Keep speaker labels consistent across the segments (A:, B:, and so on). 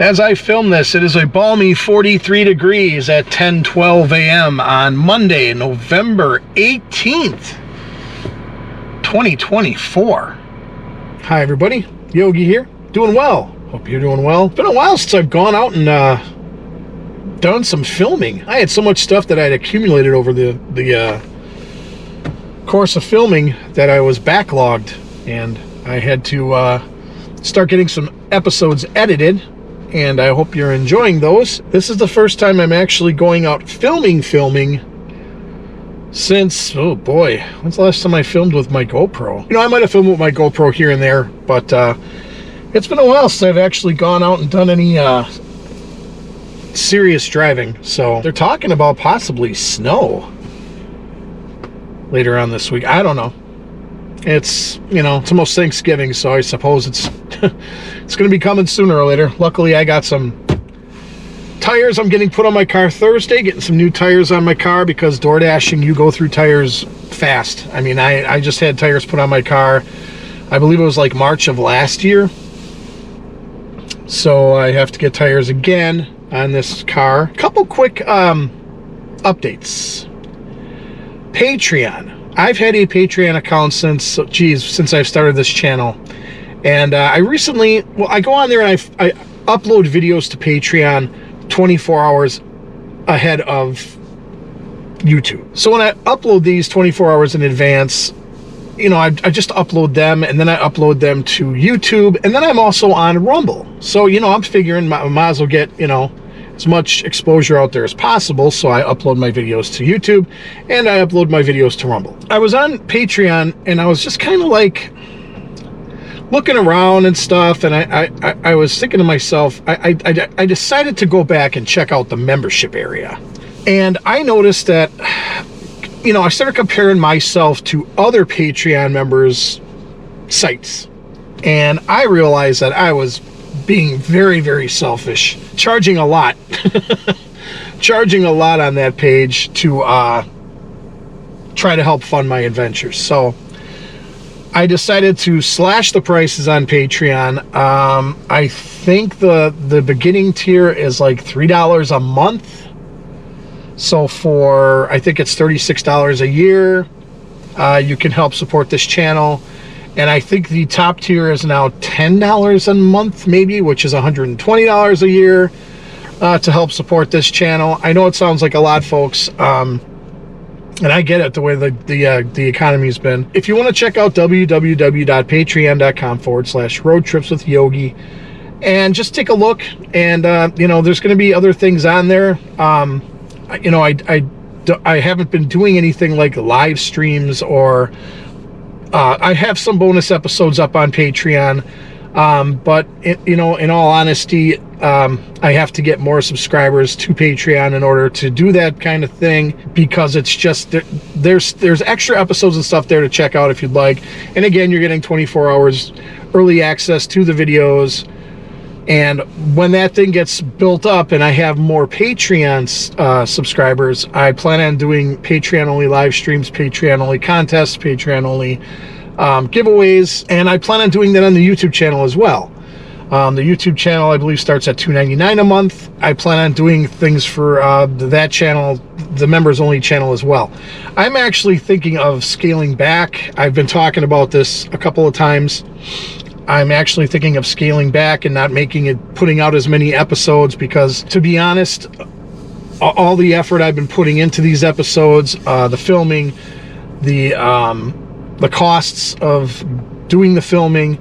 A: As I film this, it is a balmy 43 degrees at 10:12 a.m. on Monday, November 18th, 2024. Hi, everybody. Yogi here. Doing well. Hope you're doing well. It's been a while since I've gone out and done some filming. I had so much stuff that I'd accumulated over the course of filming that I was backlogged, and I had to start getting some episodes edited, and I hope you're enjoying those. This is the first time I'm actually going out filming since, oh boy, when's the last time I filmed with my GoPro? You know, I might have filmed with my GoPro here and there, but it's been a while since I've actually gone out and done any serious driving. So they're talking about possibly snow later on this week. I don't know. It's, you know, it's almost Thanksgiving, so I suppose it's it's going to be coming sooner or later. Luckily, I got some tires I'm getting put on my car Thursday, getting some new tires on my car, because door dashing, you go through tires fast. I mean, I just had tires put on my car, I believe it was like March of last year. So I have to get tires again on this car. Couple quick updates. Patreon. I've had a Patreon account since I've started this channel, and I recently, well, I go on there and I upload videos to Patreon 24 hours ahead of YouTube. So when I upload these 24 hours in advance, you know, I just upload them, and then I upload them to YouTube, and then I'm also on Rumble. So, you know, I'm figuring I might as well get, you know, as much exposure out there as possible, so I upload my videos to YouTube and I upload my videos to Rumble. I was on Patreon and I was just kind of like looking around and stuff, and I was thinking to myself, I decided to go back and check out the membership area, and I noticed that, you know, I started comparing myself to other Patreon members' sites, and I realized that I was being very, very selfish, charging a lot charging a lot on that page to try to help fund my adventures. So I decided to slash the prices on Patreon. I think the beginning tier is like $3 a month, so for, I think it's $36 a year, you can help support this channel. And I think the top tier is now $10 a month, maybe, which is $120 a year to help support this channel. I know it sounds like a lot, folks, and I get it, the way the economy's been. If you want to check out www.patreon.com/roadtripswithyogi and just take a look, and you know, there's going to be other things on there. You know, I haven't been doing anything like live streams, or I have some bonus episodes up on Patreon, but you know, in all honesty, I have to get more subscribers to Patreon in order to do that kind of thing, because it's just, there's extra episodes and stuff there to check out if you'd like. And again, you're getting 24 hours early access to the videos. And when that thing gets built up and I have more Patreon subscribers, I plan on doing Patreon-only live streams, Patreon-only contests, Patreon-only giveaways, and I plan on doing that on the YouTube channel as well. The YouTube channel, I believe, starts at $2.99 a month. I plan on doing things for that channel, the members-only channel, as well. I'm actually thinking of scaling back. I've been talking about this a couple of times. I'm actually thinking of scaling back and not putting out as many episodes, because, to be honest, all the effort I've been putting into these episodes, the filming, the costs of doing the filming,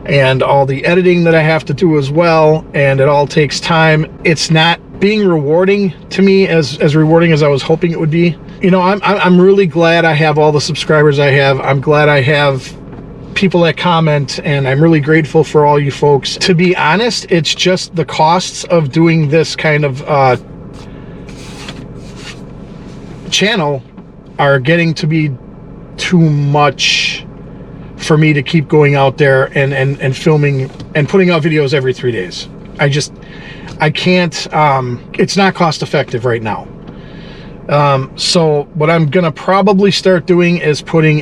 A: and all the editing that I have to do as well, and it all takes time. It's not being rewarding to me, as rewarding as I was hoping it would be. You know, I'm really glad I have all the subscribers I have. I'm glad I have people that comment, and I'm really grateful for all you folks. To be honest, it's just the costs of doing this kind of channel are getting to be too much for me to keep going out there and filming and putting out videos every 3 days. I can't, it's not cost effective right now. So what I'm gonna probably start doing is putting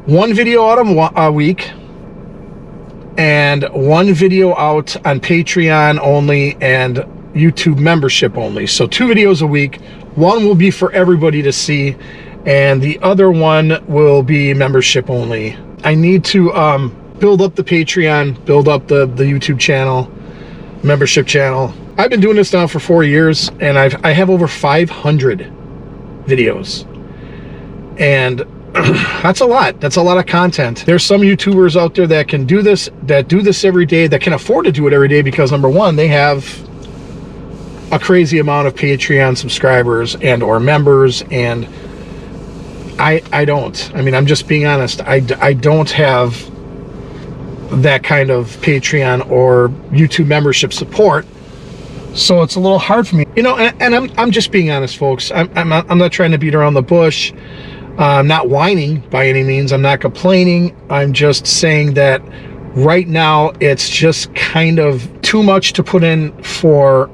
A: one video out a week, and one video out on Patreon only and YouTube membership only. So 2 videos a week. One will be for everybody to see, and the other one will be membership only. I need to build up the Patreon, build up the YouTube channel, membership channel. I've been doing this now for 4 years, and I have over 500 videos, and that's a lot. That's a lot of content. There's some YouTubers out there that can do this, every day, that can afford to do it every day because, number one, they have a crazy amount of Patreon subscribers and or members, and I don't. I mean, I'm just being honest. I don't have that kind of Patreon or YouTube membership support, so it's a little hard for me, you know. And I'm just being honest, folks. I'm not trying to beat around the bush. I'm not whining by any means. I'm not complaining. I'm just saying that right now it's just kind of too much to put in for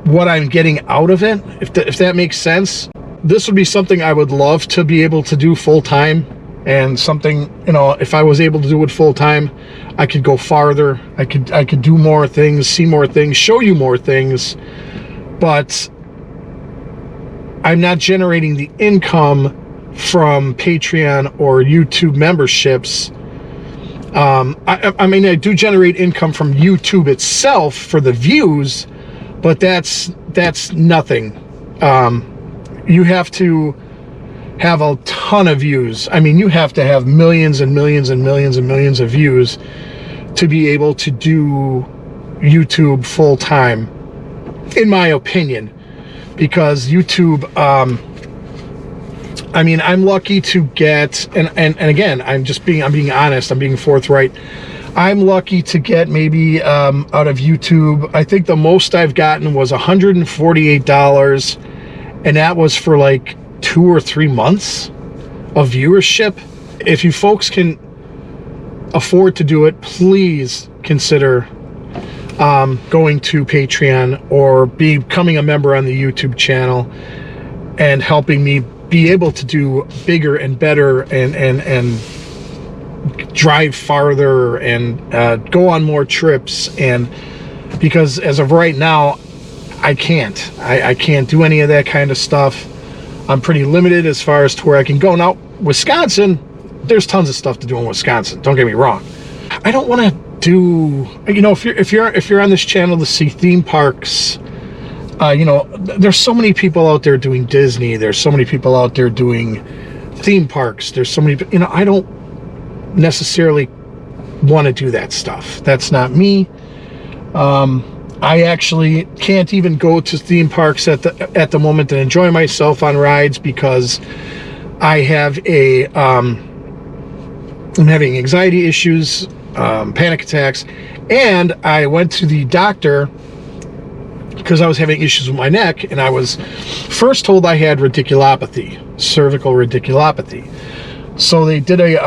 A: what I'm getting out of it, if that makes sense. This would be something I would love to be able to do full time, and something, you know, if I was able to do it full time, I could go farther. I could do more things, see more things, show you more things, but I'm not generating the income from Patreon or YouTube memberships. I mean, I do generate income from YouTube itself for the views, but that's nothing. You have to have a ton of views. I mean, you have to have millions and millions and millions and millions of views to be able to do YouTube full time, in my opinion. Because YouTube, I mean, I'm lucky to get, and again, I'm being honest, I'm being forthright. I'm lucky to get maybe out of YouTube, I think the most I've gotten was $148, and that was for like 2 or 3 months of viewership. If you folks can afford to do it, please consider going to Patreon or becoming a member on the YouTube channel and helping me be able to do bigger and better and drive farther and go on more trips. And because as of right now, I can't do any of that kind of stuff. I'm pretty limited as far as to where I can go. Now, Wisconsin, there's tons of stuff to do in Wisconsin, don't get me wrong. I don't want to do, you know, if you're on this channel to see theme parks, you know, there's so many people out there doing Disney, there's so many people out there doing theme parks, there's so many, you know, I don't necessarily want to do that stuff. That's not me. I actually can't even go to theme parks at the moment and enjoy myself on rides because I have I'm having anxiety issues, panic attacks, and I went to the doctor because I was having issues with my neck, and I was first told I had radiculopathy, cervical radiculopathy. So they did a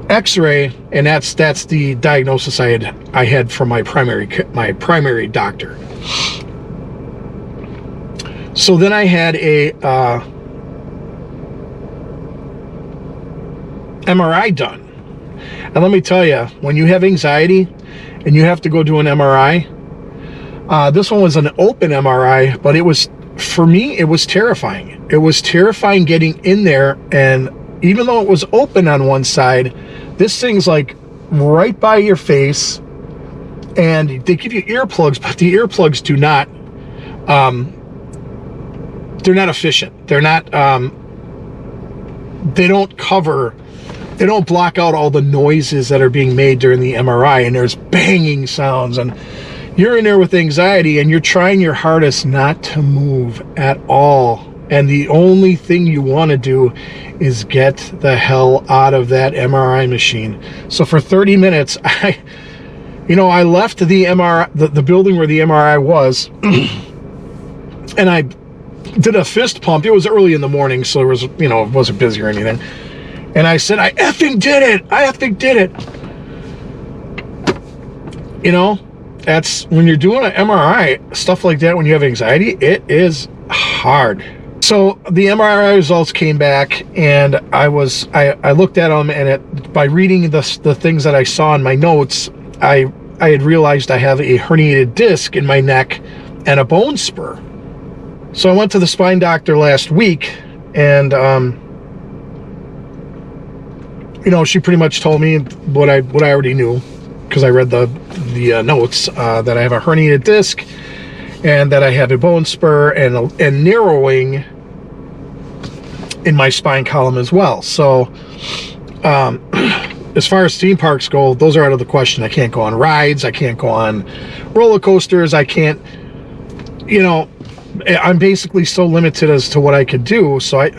A: X-ray, and that's the diagnosis I had from my primary doctor. So then I had a MRI done, and let me tell you, when you have anxiety and you have to go do an MRI, this one was an open MRI, but it was, for me, it was terrifying. It was terrifying getting in there, and even though it was open on one side, this thing's like right by your face, and they give you earplugs, but the earplugs do not, they're not efficient. They're not, they don't block out all the noises that are being made during the MRI, and there's banging sounds, and you're in there with anxiety, and you're trying your hardest not to move at all. And the only thing you want to do is get the hell out of that MRI machine. So for 30 minutes, I left the MRI, the building where the MRI was, and I did a fist pump. It was early in the morning, so it was, it wasn't busy or anything. And I said, I effing did it. I effing did it. That's when you're doing an MRI, stuff like that, when you have anxiety, it is hard. So the MRI results came back, and I looked at them, and by reading the things that I saw in my notes, I had realized I have a herniated disc in my neck and a bone spur. So I went to the spine doctor last week, and she pretty much told me what I already knew, because I read the notes, that I have a herniated disc and that I have a bone spur and narrowing in my spine column as well. So as far as theme parks go, those are out of the question. I can't go on rides. I can't go on roller coasters. I can't, I'm basically so limited as to what I could do. So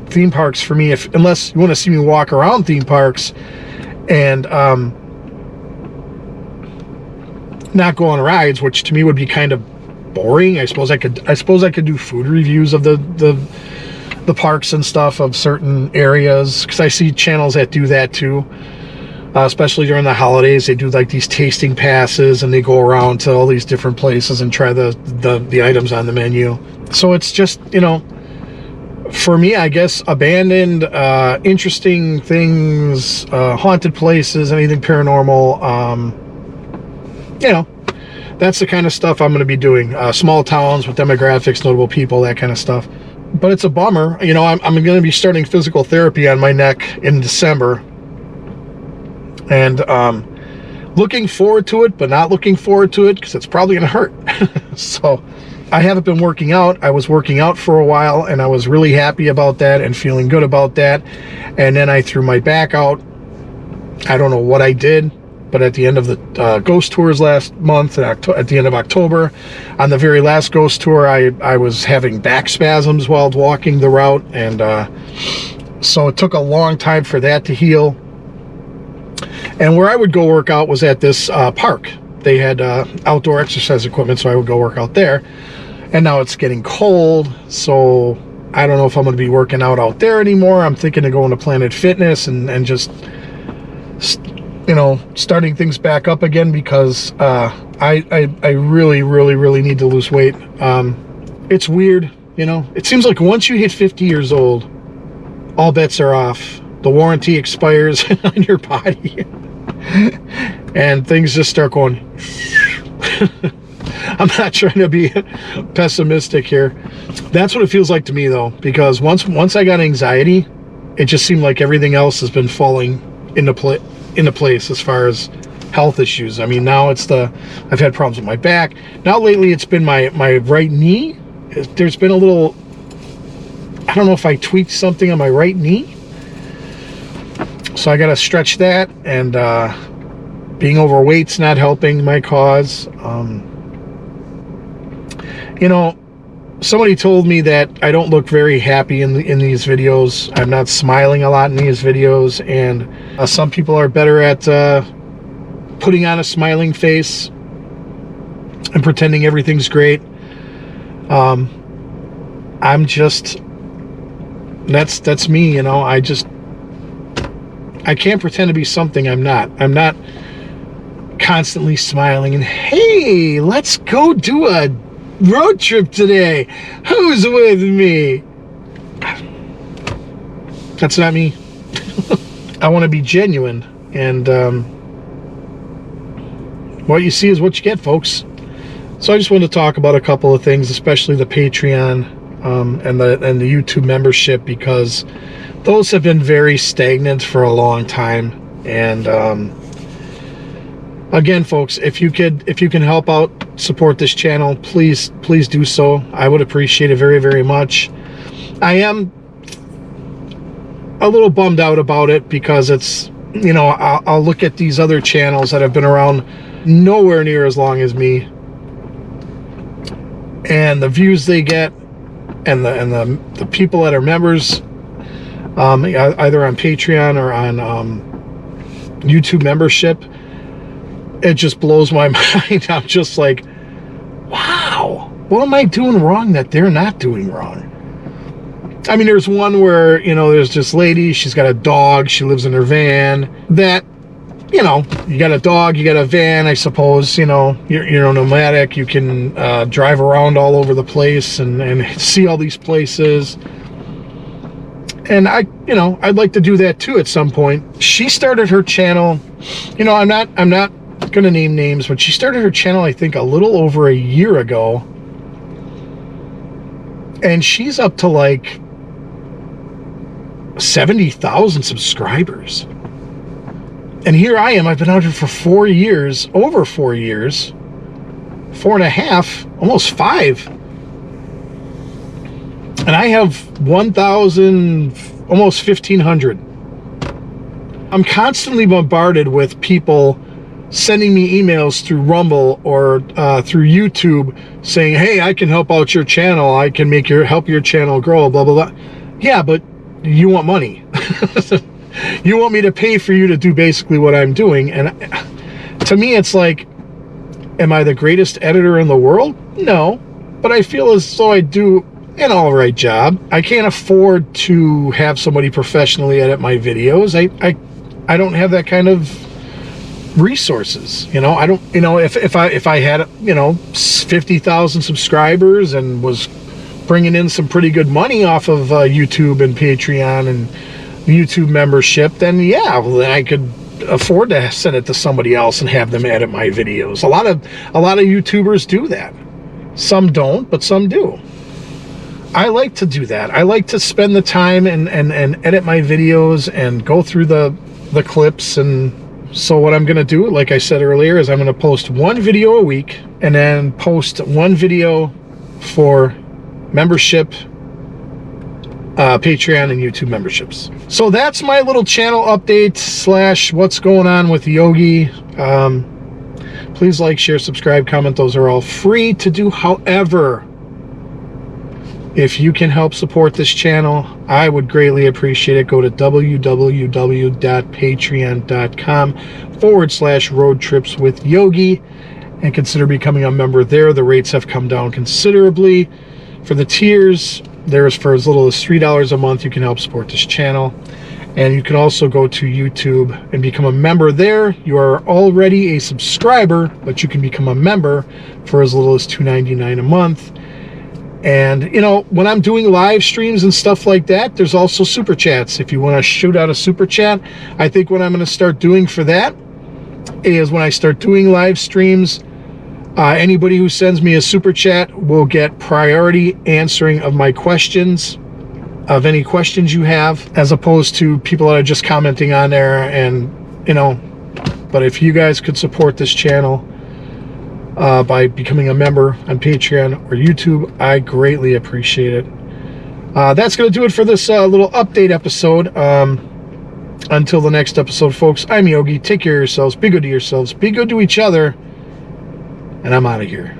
A: theme parks for me, unless you want to see me walk around theme parks and not go on rides, which to me would be kind of boring. I suppose I could do food reviews of the parks and stuff of certain areas, because I see channels that do that too, especially during the holidays. They do like these tasting passes, and they go around to all these different places and try the items on the menu. So it's just, for me, I guess, abandoned, interesting things, haunted places, anything paranormal, that's the kind of stuff I'm going to be doing. Small towns with demographics, notable people, that kind of stuff. But it's a bummer. I'm going to be starting physical therapy on my neck in December. And looking forward to it, but not looking forward to it, because it's probably going to hurt. So I haven't been working out. I was working out for a while, and I was really happy about that and feeling good about that. And then I threw my back out. I don't know what I did. But at the end of the ghost tours last month, at the end of October, on the very last ghost tour, I was having back spasms while walking the route, and so it took a long time for that to heal. And where I would go work out was at this park. They had outdoor exercise equipment, so I would go work out there. And now it's getting cold, so I don't know if I'm going to be working out there anymore. I'm thinking of going to Planet Fitness and just starting things back up again, because I really, really, really need to lose weight. It's weird, it seems like once you hit 50 years old, all bets are off. The warranty expires on your body, and things just start going. I'm not trying to be pessimistic here. That's what it feels like to me, though, because once I got anxiety, it just seemed like everything else has been falling into place as far as health issues. I mean, now I've had problems with my back. Now lately it's been my right knee. There's been a little, I don't know if I tweaked something on my right knee. So I got to stretch that, and being overweight's not helping my cause. Somebody told me that I don't look very happy in these videos. I'm not smiling a lot in these videos, and some people are better at putting on a smiling face and pretending everything's great. I'm just, that's me, I can't pretend to be something I'm not. I'm not constantly smiling and, hey, let's go do a road trip today. Who's with me? That's not me. I want to be genuine, and what you see is what you get, folks. So I just wanted to talk about a couple of things, especially the Patreon and the YouTube membership, because those have been very stagnant for a long time. And again, folks, if you can help out, support this channel, please do so. I would appreciate it very, very much. I am a little bummed out about it, because it's, I'll look at these other channels that have been around nowhere near as long as me, and the views they get, and the people that are members, either on Patreon or on YouTube membership, it just blows my mind. I'm just like, wow, what am I doing wrong that they're not doing wrong? I mean, there's one where, there's this lady, she's got a dog, she lives in her van, that you know, you got a dog, you got a van, I suppose, you know, you're nomadic, you can drive around all over the place and see all these places. And you know, I'd like to do that too at some point. She started her channel, you know, I'm not gonna name names, but she started her channel, I think, a little over a year ago. And she's up to like 70,000 subscribers. And here I am, I've been out here for 4 years, over 4 years, 4.5, almost 5. And I have 1,000, almost 1,500. I'm constantly bombarded with people sending me emails through Rumble or through YouTube saying, hey, I can help out your channel. I can help your channel grow, blah, blah, blah. Yeah, but you want money. You want me to pay for you to do basically what I'm doing. And to me, it's like, am I the greatest editor in the world? No, but I feel as though I do an all right job. I can't afford to have somebody professionally edit my videos. I don't have that kind of resources. You know, I don't, you know, if I had, you know, 50,000 subscribers and was bringing in some pretty good money off of YouTube and Patreon and YouTube membership, then yeah, well, then I could afford to send it to somebody else and have them edit my videos. A lot of YouTubers do that. Some don't, but some do. I like to do that. I like to spend the time and edit my videos and go through the clips. And so what I'm going to do, like I said earlier, is I'm going to post one video a week and then post one video for membership, Patreon and YouTube memberships. So that's my little channel update / what's going on with Yogi. Please like, share, subscribe, comment. Those are all free to do. However, if you can help support this channel, I would greatly appreciate it. Go to www.patreon.com/roadtripswithyogi and consider becoming a member there. The rates have come down considerably. For the tiers, there's for as little as $3 a month. You can help support this channel. And you can also go to YouTube and become a member there. You are already a subscriber, but you can become a member for as little as $2.99 a month. And, you know, when I'm doing live streams and stuff like that, there's also super chats. If you want to shoot out a super chat, I think what I'm going to start doing for that is when I start doing live streams, anybody who sends me a super chat will get priority answering of my questions, of any questions you have, as opposed to people that are just commenting on there. And, you know, but if you guys could support this channel by becoming a member on Patreon or YouTube, I greatly appreciate it. That's going to do it for this little update episode. Until the next episode, folks, I'm Yogi. Take care of yourselves. Be good to yourselves. Be good to each other. And I'm out of here.